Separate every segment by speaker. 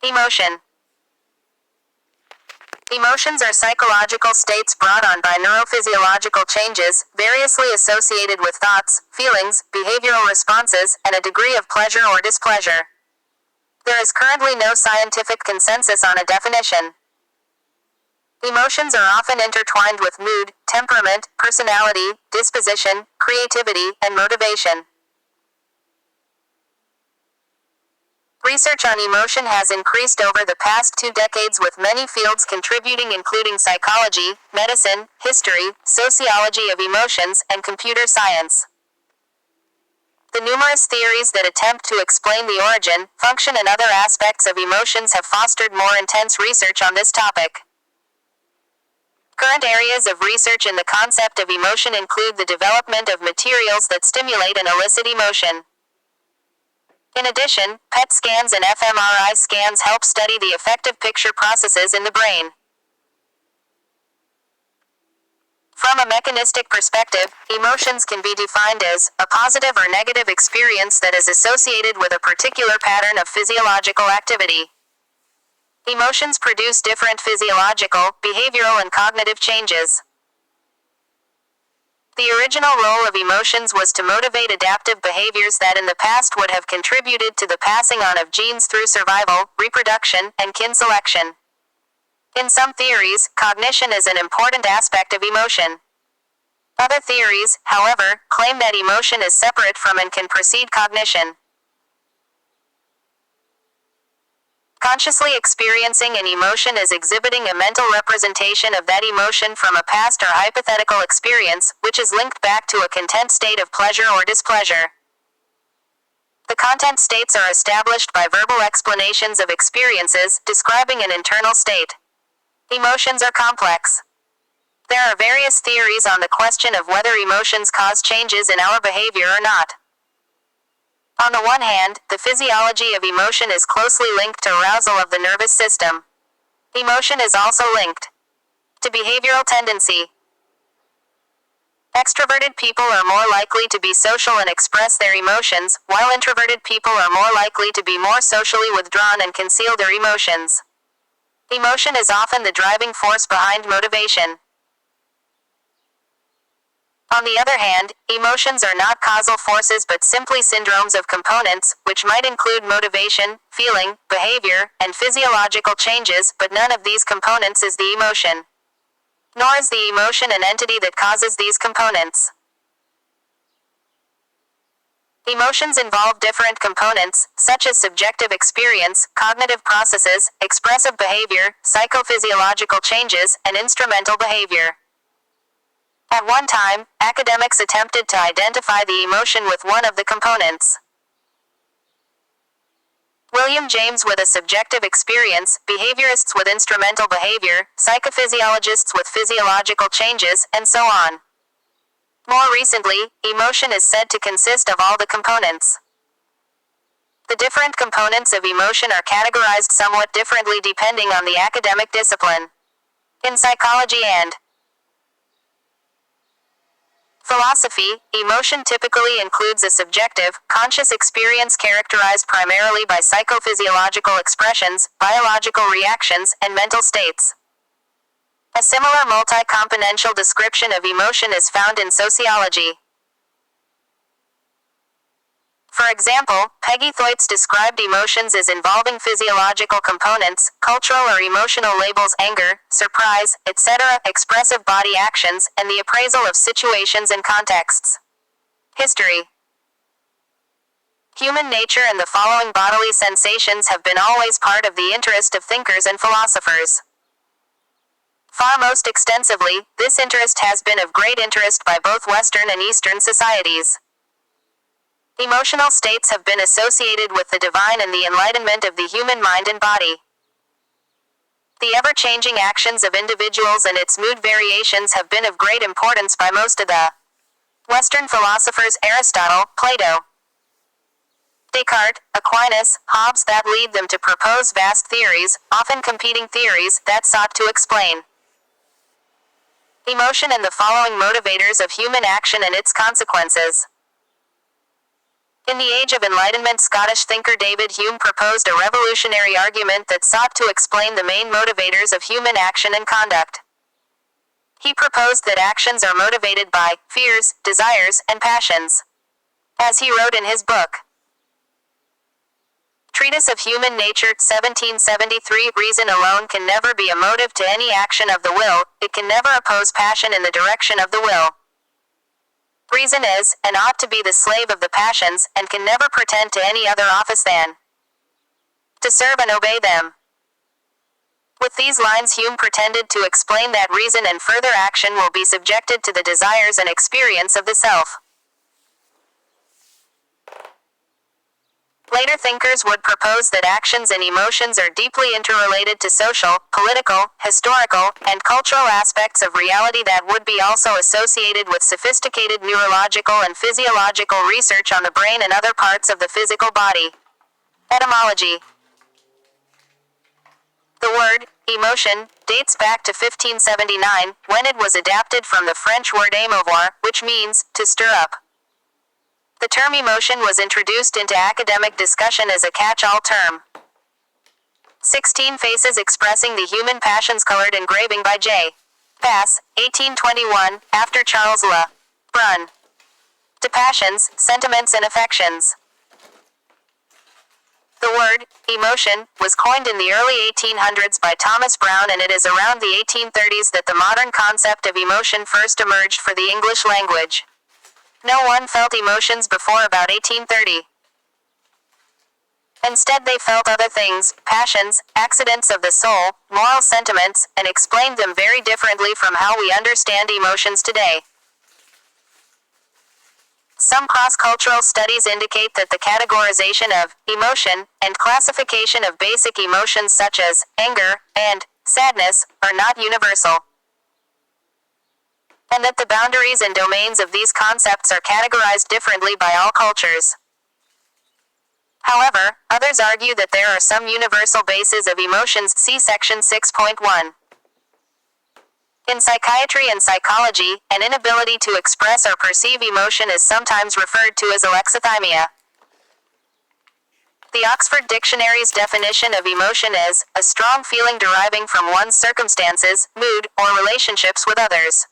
Speaker 1: Emotion. Emotions are psychological states brought on by neurophysiological changes, variously associated with thoughts, feelings, behavioral responses, and a degree of pleasure or displeasure. There is currently no scientific consensus on a definition. Emotions are often intertwined with mood, temperament, personality, disposition, creativity, and motivation. Research on emotion has increased over the past 2 decades, with many fields contributing, including psychology, medicine, history, sociology of emotions, and computer science. The numerous theories that attempt to explain the origin, function, and other aspects of emotions have fostered more intense research on this topic. Current areas of research in the concept of emotion include the development of materials that stimulate and elicit emotion. In addition, PET scans and fMRI scans help study the affective picture processes in the brain. From a mechanistic perspective, emotions can be defined as a positive or negative experience that is associated with a particular pattern of physiological activity. Emotions produce different physiological, behavioral, and cognitive changes. The original role of emotions was to motivate adaptive behaviors that in the past would have contributed to the passing on of genes through survival, reproduction, and kin selection. In some theories, cognition is an important aspect of emotion. Other theories, however, claim that emotion is separate from and can precede cognition. Consciously experiencing an emotion is exhibiting a mental representation of that emotion from a past or hypothetical experience, which is linked back to a content state of pleasure or displeasure. The content states are established by verbal explanations of experiences, describing an internal state. Emotions are complex. There are various theories on the question of whether emotions cause changes in our behavior or not. On the one hand, the physiology of emotion is closely linked to arousal of the nervous system. Emotion is also linked to behavioral tendency. Extroverted people are more likely to be social and express their emotions, while introverted people are more likely to be more socially withdrawn and conceal their emotions. Emotion is often the driving force behind motivation. On the other hand, emotions are not causal forces but simply syndromes of components, which might include motivation, feeling, behavior, and physiological changes, but none of these components is the emotion. Nor is the emotion an entity that causes these components. Emotions involve different components, such as subjective experience, cognitive processes, expressive behavior, psychophysiological changes, and instrumental behavior. At one time, academics attempted to identify the emotion with one of the components. William James with a subjective experience, behaviorists with instrumental behavior, psychophysiologists with physiological changes, and so on. More recently, emotion is said to consist of all the components. The different components of emotion are categorized somewhat differently depending on the academic discipline. In psychology and philosophy, emotion typically includes a subjective, conscious experience characterized primarily by psychophysiological expressions, biological reactions, and mental states. A similar multi-componential description of emotion is found in sociology. For example, Peggy Thoits described emotions as involving physiological components, cultural or emotional labels, anger, surprise, etc., expressive body actions, and the appraisal of situations and contexts. History. Human nature and the following bodily sensations have been always part of the interest of thinkers and philosophers. Far most extensively, this interest has been of great interest by both Western and Eastern societies. Emotional states have been associated with the divine and the enlightenment of the human mind and body. The ever-changing actions of individuals and its mood variations have been of great importance by most of the Western philosophers: Aristotle, Plato, Descartes, Aquinas, Hobbes, that lead them to propose vast theories, often competing theories, that sought to explain emotion and the following motivators of human action and its consequences. In the Age of Enlightenment, Scottish thinker David Hume proposed a revolutionary argument that sought to explain the main motivators of human action and conduct. He proposed that actions are motivated by fears, desires, and passions. As he wrote in his book, Treatise of Human Nature, 1773, reason alone can never be a motive to any action of the will, it can never oppose passion in the direction of the will. Reason is, and ought to be the slave of the passions, and can never pretend to any other office than to serve and obey them. With these lines Hume pretended to explain that reason and further action will be subjected to the desires and experience of the self. Later thinkers would propose that actions and emotions are deeply interrelated to social, political, historical, and cultural aspects of reality that would be also associated with sophisticated neurological and physiological research on the brain and other parts of the physical body. Etymology. The word, emotion, dates back to 1579, when it was adapted from the French word émouvoir, which means, to stir up. The term emotion was introduced into academic discussion as a catch-all term. 16 Faces Expressing the Human Passions, colored engraving by J. Pass, 1821, after Charles Le Brun. To passions, sentiments and affections. The word, emotion, was coined in the early 1800s by Thomas Brown, and it is around the 1830s that the modern concept of emotion first emerged for the English language. No one felt emotions before about 1830. Instead they felt other things, passions, accidents of the soul, moral sentiments, and explained them very differently from how we understand emotions today. Some cross-cultural studies indicate that the categorization of emotion and classification of basic emotions such as anger and sadness are not universal, and that the boundaries and domains of these concepts are categorized differently by all cultures. However, others argue that there are some universal bases of emotions, see section 6.1. In psychiatry and psychology, an inability to express or perceive emotion is sometimes referred to as alexithymia. The Oxford Dictionary's definition of emotion is, a strong feeling deriving from one's circumstances, mood, or relationships with others.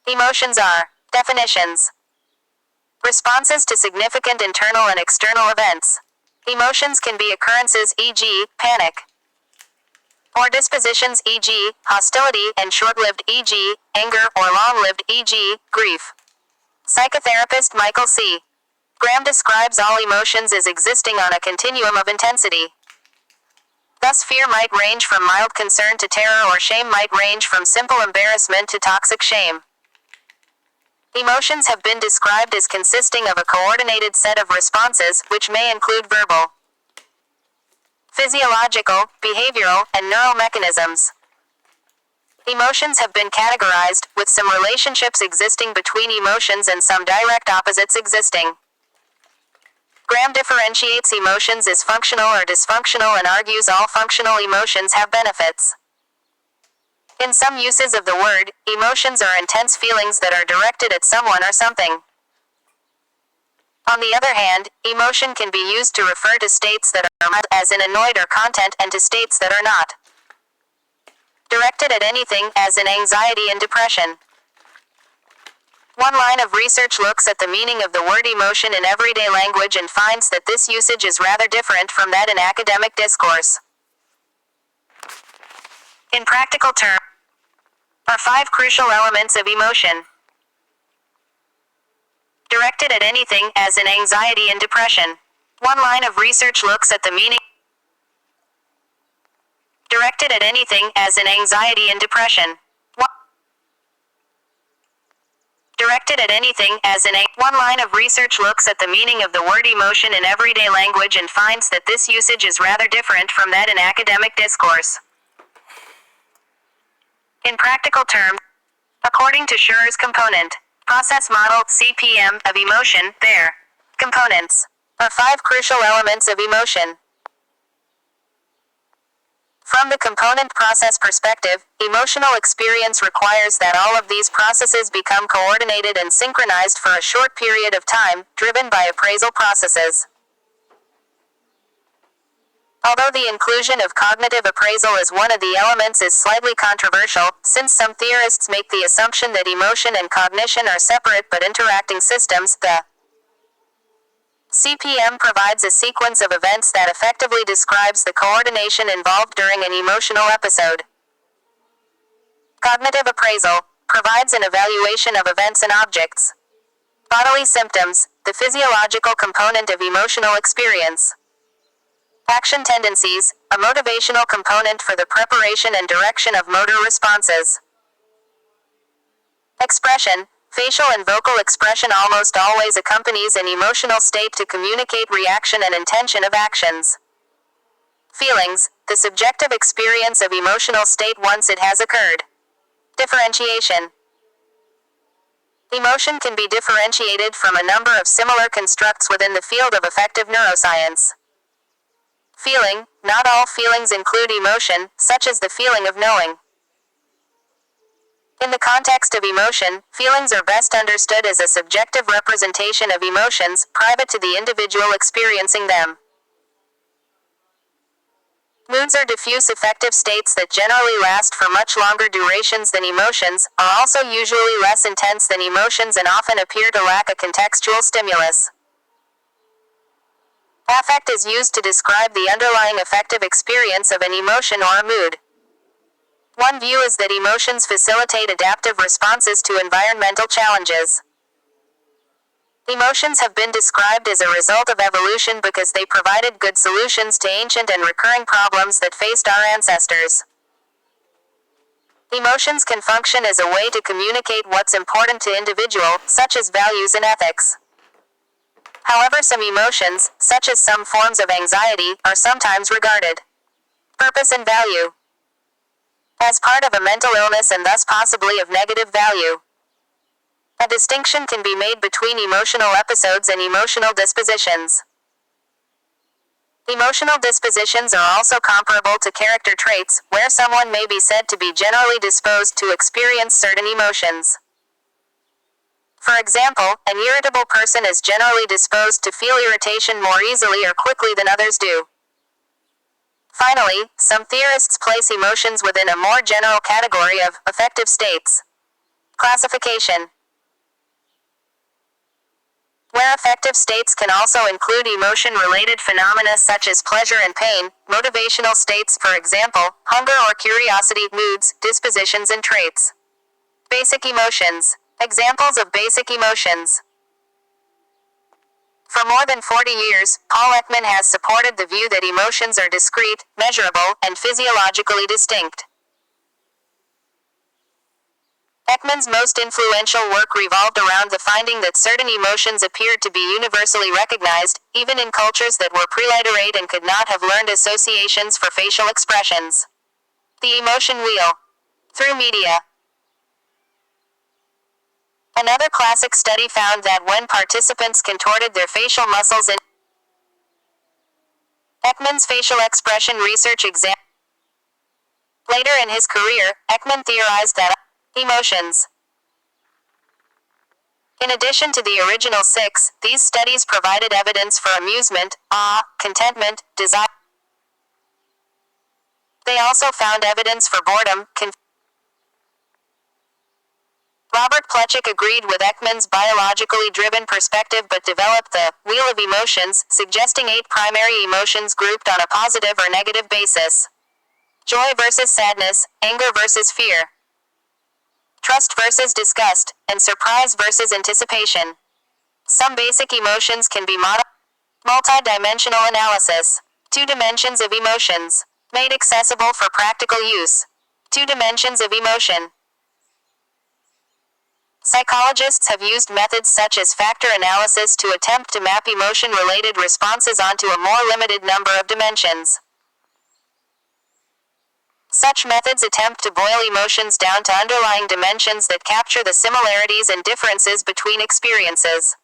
Speaker 1: Emotions are definitions. Responses to significant internal and external events. Emotions can be occurrences, e.g., panic, or dispositions, e.g., hostility, and short-lived, e.g., anger, or long-lived, e.g., grief. Psychotherapist Michael C. Graham describes all emotions as existing on a continuum of intensity. Thus fear might range from mild concern to terror, or shame might range from simple embarrassment to toxic shame. Emotions have been described as consisting of a coordinated set of responses, which may include verbal, physiological, behavioral, and neural mechanisms. Emotions have been categorized, with some relationships existing between emotions and some direct opposites existing. Graham differentiates emotions as functional or dysfunctional and argues all functional emotions have benefits. In some uses of the word, emotions are intense feelings that are directed at someone or something. On the other hand, emotion can be used to refer to states that are mild, as in annoyed or content, and to states that are not directed at anything, as in anxiety and depression. One line of research looks at the meaning of the word emotion in everyday language and finds that this usage is rather different from that in academic discourse. In practical terms, are 5 crucial elements of emotion. Directed at anything, as in anxiety and depression. One line of research looks at the meaning. Directed at anything, as in anxiety and depression. Directed at anything, as in one line of research looks at the meaning of the word emotion in everyday language and finds that this usage is rather different from that in academic discourse. In practical terms, according to Schur's component process model (CPM) of emotion, there components are 5 crucial elements of emotion. From the component process perspective, emotional experience requires that all of these processes become coordinated and synchronized for a short period of time, driven by appraisal processes. Although the inclusion of cognitive appraisal as one of the elements is slightly controversial, since some theorists make the assumption that emotion and cognition are separate but interacting systems, the CPM provides a sequence of events that effectively describes the coordination involved during an emotional episode. Cognitive appraisal provides an evaluation of events and objects. Bodily symptoms, the physiological component of emotional experience. Action tendencies, a motivational component for the preparation and direction of motor responses. Expression, facial and vocal expression almost always accompanies an emotional state to communicate reaction and intention of actions. Feelings, the subjective experience of emotional state once it has occurred. Differentiation. Emotion can be differentiated from a number of similar constructs within the field of affective neuroscience. Feeling, not all feelings include emotion, such as the feeling of knowing. In the context of emotion, feelings are best understood as a subjective representation of emotions, private to the individual experiencing them. Moods are diffuse affective states that generally last for much longer durations than emotions, are also usually less intense than emotions and often appear to lack a contextual stimulus. Affect is used to describe the underlying affective experience of an emotion or a mood. One view is that emotions facilitate adaptive responses to environmental challenges. Emotions have been described as a result of evolution because they provided good solutions to ancient and recurring problems that faced our ancestors. Emotions can function as a way to communicate what's important to individuals, such as values and ethics. However, some emotions, such as some forms of anxiety, are sometimes regarded purpose and value as part of a mental illness and thus possibly of negative value. A distinction can be made between emotional episodes and emotional dispositions. Emotional dispositions are also comparable to character traits, where someone may be said to be generally disposed to experience certain emotions. For example, an irritable person is generally disposed to feel irritation more easily or quickly than others do. Finally, some theorists place emotions within a more general category of affective states. Classification. Where affective states can also include emotion-related phenomena such as pleasure and pain, motivational states, for example, hunger or curiosity, moods, dispositions and traits. Basic emotions. Examples of basic emotions. For more than 40 years, Paul Ekman has supported the view that emotions are discrete, measurable, and physiologically distinct. Ekman's most influential work revolved around the finding that certain emotions appeared to be universally recognized, even in cultures that were preliterate and could not have learned associations for facial expressions. The emotion wheel. Through media. Another classic study found that when participants contorted their facial muscles in Ekman's facial expression research exam. Later in his career, Ekman theorized that emotions. In addition to the original 6, these studies provided evidence for amusement, awe, contentment, desire. They also found evidence for boredom, Robert Plutchik agreed with Ekman's biologically driven perspective but developed the wheel of emotions, suggesting 8 primary emotions grouped on a positive or negative basis. Joy versus sadness, anger versus fear, trust versus disgust, and surprise versus anticipation. Some basic emotions can be multi-dimensional analysis. 2 dimensions of emotions. Made accessible for practical use. 2 dimensions of emotion. Psychologists have used methods such as factor analysis to attempt to map emotion-related responses onto a more limited number of dimensions. Such methods attempt to boil emotions down to underlying dimensions that capture the similarities and differences between experiences.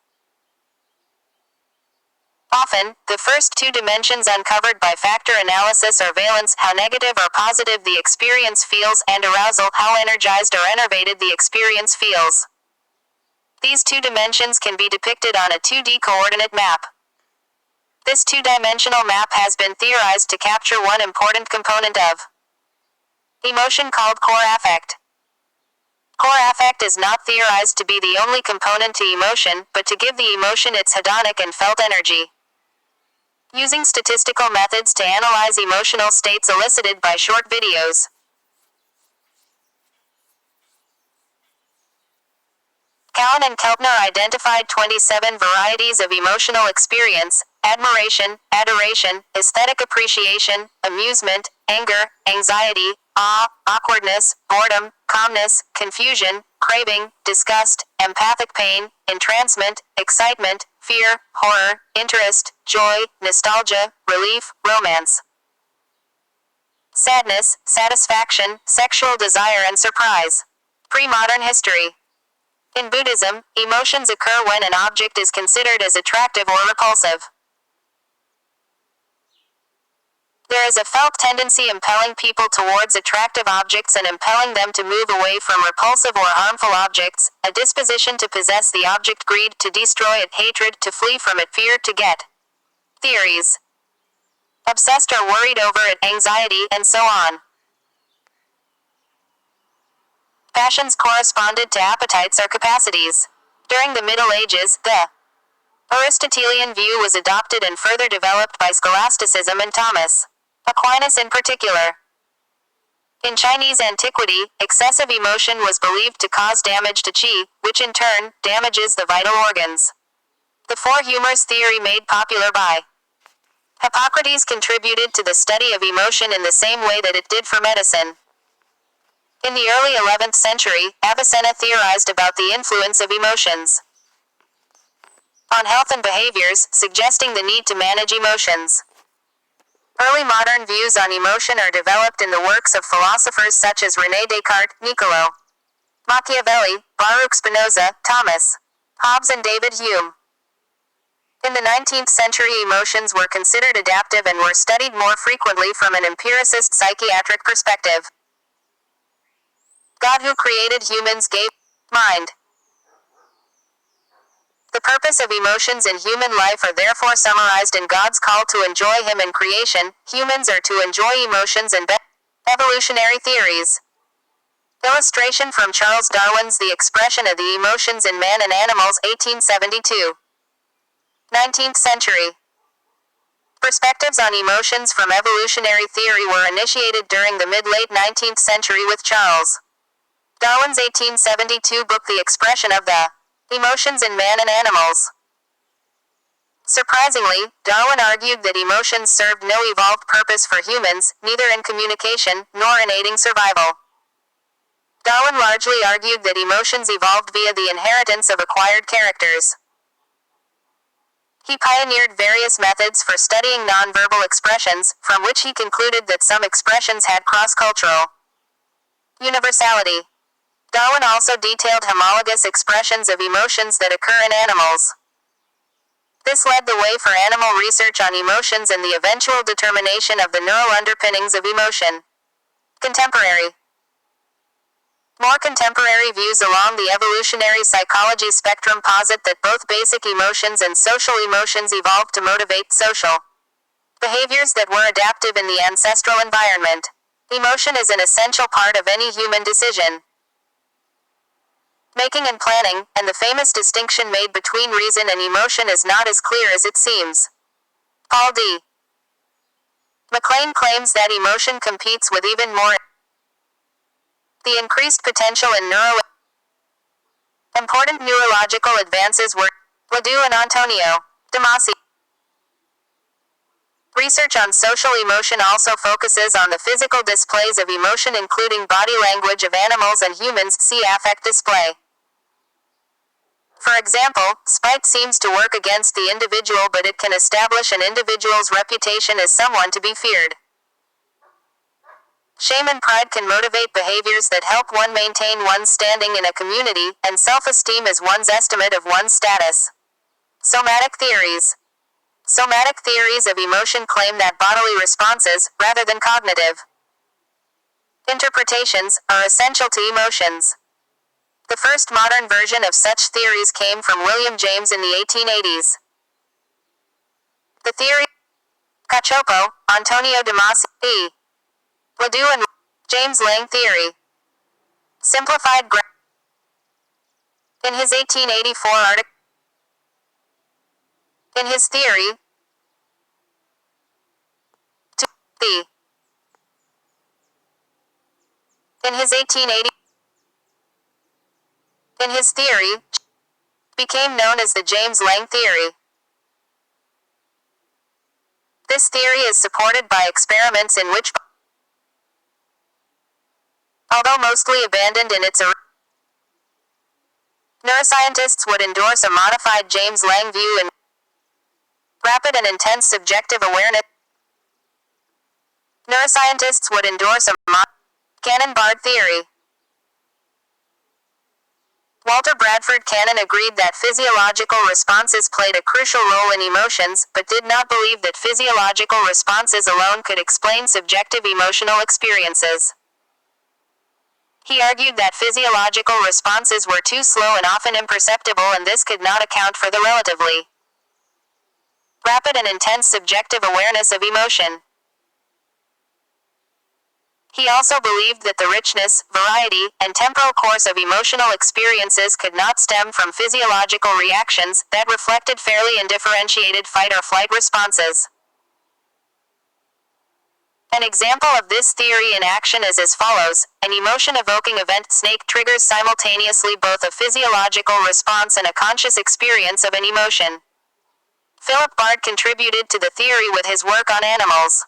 Speaker 1: Often, the first two dimensions uncovered by factor analysis are valence, how negative or positive the experience feels, and arousal, how energized or enervated the experience feels. These two dimensions can be depicted on a 2D coordinate map. This two-dimensional map has been theorized to capture one important component of emotion called core affect. Core affect is not theorized to be the only component to emotion, but to give the emotion its hedonic and felt energy. Using statistical methods to analyze emotional states elicited by short videos. Cowan and Keltner identified 27 varieties of emotional experience: admiration, adoration, aesthetic appreciation, amusement, anger, anxiety, awe, awkwardness, boredom, calmness, confusion, craving, disgust, empathic pain, entrancement, excitement, fear, horror, interest, joy, nostalgia, relief, romance, sadness, satisfaction, sexual desire, and surprise. Pre-modern history. In Buddhism, emotions occur when an object is considered as attractive or repulsive. There is a felt tendency impelling people towards attractive objects and impelling them to move away from repulsive or harmful objects, a disposition to possess the object, greed, to destroy it, hatred, to flee from it, fear, to get. Theories. Obsessed or worried over it, anxiety, and so on. Passions corresponded to appetites or capacities. During the Middle Ages, the Aristotelian view was adopted and further developed by scholasticism and Thomas Aquinas in particular. In Chinese antiquity, excessive emotion was believed to cause damage to qi, which in turn damages the vital organs. The four humors theory, made popular by Hippocrates, contributed to the study of emotion in the same way that it did for medicine. In the early 11th century, Avicenna theorized about the influence of emotions on health and behaviors, suggesting the need to manage emotions. Early modern views on emotion are developed in the works of philosophers such as René Descartes, Niccolò Machiavelli, Baruch Spinoza, Thomas Hobbes, and David Hume. In the 19th century, emotions were considered adaptive and were studied more frequently from an empiricist psychiatric perspective. God who created humans gave mind. The purpose of emotions in human life are therefore summarized in God's call to enjoy Him in creation. Humans are to enjoy emotions and evolutionary theories. Illustration from Charles Darwin's The Expression of the Emotions in Man and Animals, 1872. 19th century. Perspectives on emotions from evolutionary theory were initiated during the mid-late 19th century with Charles Darwin's 1872 book The Expression of the Emotions in Man and Animals. Surprisingly, Darwin argued that emotions served no evolved purpose for humans, neither in communication, nor in aiding survival. Darwin largely argued that emotions evolved via the inheritance of acquired characters. He pioneered various methods for studying nonverbal expressions, from which he concluded that some expressions had cross-cultural universality. Darwin also detailed homologous expressions of emotions that occur in animals. This led the way for animal research on emotions and the eventual determination of the neural underpinnings of emotion. Contemporary. More contemporary views along the evolutionary psychology spectrum posit that both basic emotions and social emotions evolved to motivate social behaviors that were adaptive in the ancestral environment. Emotion is an essential part of any human decision making and planning, and the famous distinction made between reason and emotion is not as clear as it seems. Paul D. MacLean claims that emotion competes with even more the increased potential in important neurological advances were Ledoux and Antonio Damasio. Research on social emotion also focuses on the physical displays of emotion, including body language of animals and humans. See affect display. For example, spite seems to work against the individual, but it can establish an individual's reputation as someone to be feared. Shame and pride can motivate behaviors that help one maintain one's standing in a community, and self-esteem is one's estimate of one's status. Somatic theories. Somatic theories of emotion claim that bodily responses, rather than cognitive interpretations, are essential to emotions. The first modern version of such theories came from William James in the 1880s. The theory Cacioppo, Antonio Damasio, E. Ledoux and James Lange theory. Simplified in his 1884 article. In his theory, to the in his 1880 in his theory became known as the James Lange theory. This theory is supported by experiments in which, although mostly abandoned in its neuroscientists would endorse a modified James Lange view in rapid and intense subjective awareness. Neuroscientists would endorse a Cannon-Bard theory. Walter Bradford Cannon agreed that physiological responses played a crucial role in emotions, but did not believe that physiological responses alone could explain subjective emotional experiences. He argued that physiological responses were too slow and often imperceptible, and this could not account for the relatively rapid and intense subjective awareness of emotion. He also believed that the richness, variety, and temporal course of emotional experiences could not stem from physiological reactions that reflected fairly and differentiated fight or flight responses. An example of this theory in action is as follows: an emotion-evoking event snake triggers simultaneously both a physiological response and a conscious experience of an emotion. Philip Bard contributed to the theory with his work on animals.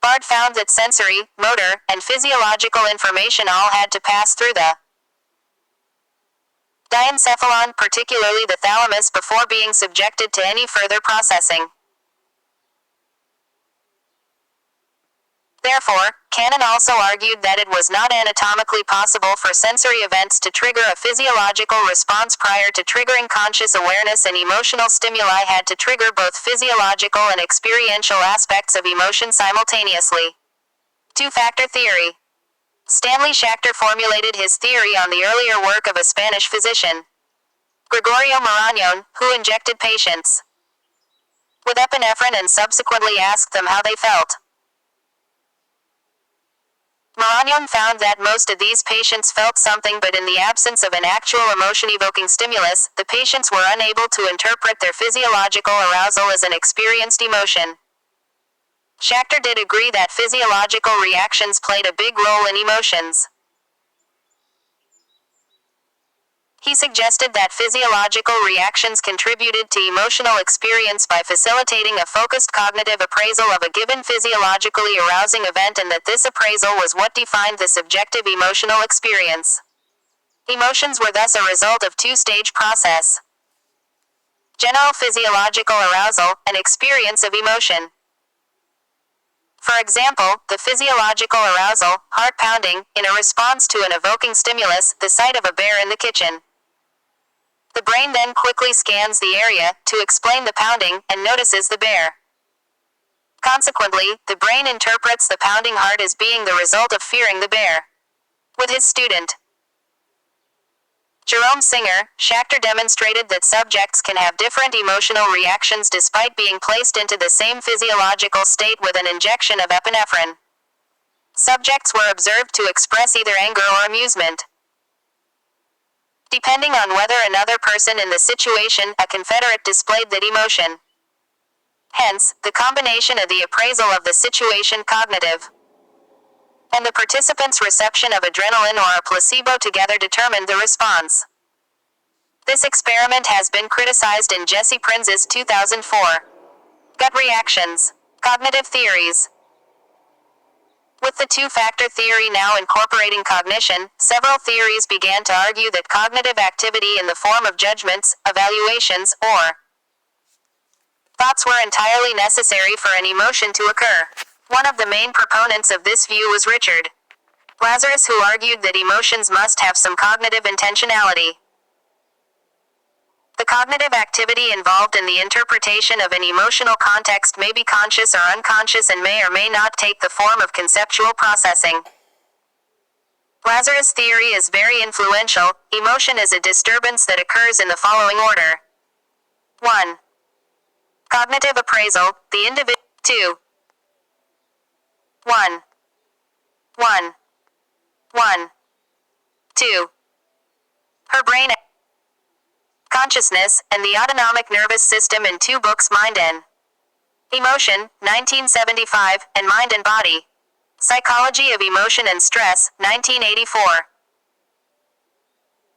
Speaker 1: Bard found that sensory, motor, and physiological information all had to pass through the diencephalon, particularly the thalamus, before being subjected to any further processing. Therefore, Cannon also argued that it was not anatomically possible for sensory events to trigger a physiological response prior to triggering conscious awareness, and emotional stimuli had to trigger both physiological and experiential aspects of emotion simultaneously. Two-factor theory. Stanley Schachter formulated his theory on the earlier work of a Spanish physician, Gregorio Marañón, who injected patients with epinephrine and subsequently asked them how they felt. Marañón found that most of these patients felt something, but in the absence of an actual emotion-evoking stimulus, the patients were unable to interpret their physiological arousal as an experienced emotion. Schachter did agree that physiological reactions played a big role in emotions. He suggested that physiological reactions contributed to emotional experience by facilitating a focused cognitive appraisal of a given physiologically arousing event, and that this appraisal was what defined the subjective emotional experience. Emotions were thus a result of two-stage process: general physiological arousal, and experience of emotion. For example, the physiological arousal, heart pounding, in a response to an evoking stimulus, the sight of a bear in the kitchen. The brain then quickly scans the area to explain the pounding and notices the bear. Consequently, the brain interprets the pounding heart as being the result of fearing the bear. With his student Jerome Singer, Schachter demonstrated that subjects can have different emotional reactions despite being placed into the same physiological state with an injection of epinephrine. Subjects were observed to express either anger or amusement, depending on whether another person in the situation, a confederate, displayed that emotion. Hence, the combination of the appraisal of the situation cognitive and the participant's reception of adrenaline or a placebo together determined the response. This experiment has been criticized in Jesse Prinz's 2004 Gut Reactions, Cognitive Theories. With the two-factor theory now incorporating cognition, several theories began to argue that cognitive activity in the form of judgments, evaluations, or thoughts were entirely necessary for an emotion to occur. One of the main proponents of this view was Richard Lazarus, who argued that emotions must have some cognitive intentionality. The cognitive activity involved in the interpretation of an emotional context may be conscious or unconscious and may or may not take the form of conceptual processing. Lazarus' theory is very influential. Emotion is a disturbance that occurs in the following order. 1. Cognitive appraisal, the individual. 2. 1. 2. Her brain, consciousness, and the autonomic nervous system in 2 books, Mind and Emotion, 1975, and Mind and Body. Psychology of Emotion and Stress, 1984.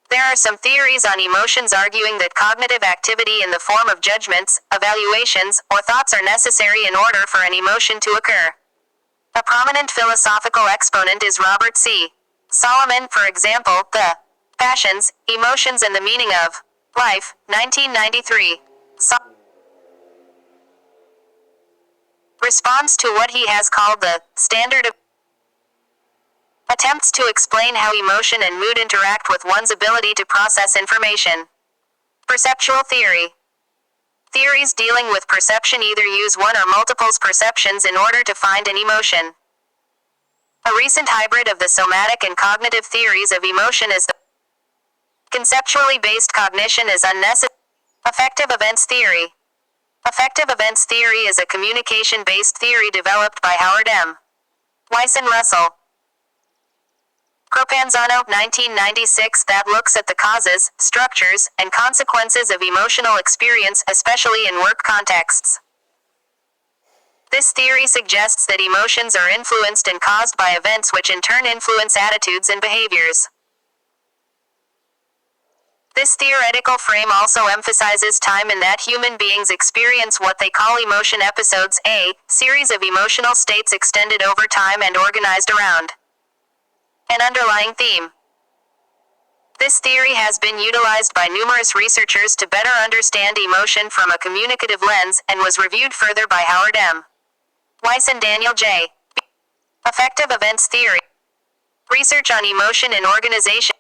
Speaker 1: There are some theories on emotions arguing that cognitive activity in the form of judgments, evaluations, or thoughts are necessary in order for an emotion to occur. A prominent philosophical exponent is Robert C. Solomon, for example, The Passions, Emotions and the Meaning of Life, 1993. Responds to what he has called the standard of attempts to explain how emotion and mood interact with one's ability to process information. Perceptual theory. Theories dealing with perception either use one or multiple perceptions in order to find an emotion. A recent hybrid of the somatic and cognitive theories of emotion is the conceptually based cognition is unnecessary. Affective events theory. Affective events theory is a communication-based theory developed by Howard M. Weiss and Russell Cropanzano, 1996, that looks at the causes, structures, and consequences of emotional experience, especially in work contexts. This theory suggests that emotions are influenced and caused by events which in turn influence attitudes and behaviors. This theoretical frame also emphasizes time in that human beings experience what they call emotion episodes, a series of emotional states extended over time and organized around an underlying theme. This theory has been utilized by numerous researchers to better understand emotion from a communicative lens, and was reviewed further by Howard M. Weiss and Daniel J. Affective events theory. Research on emotion in organization.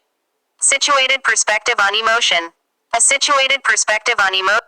Speaker 1: Situated perspective on emotion. A situated perspective on emotion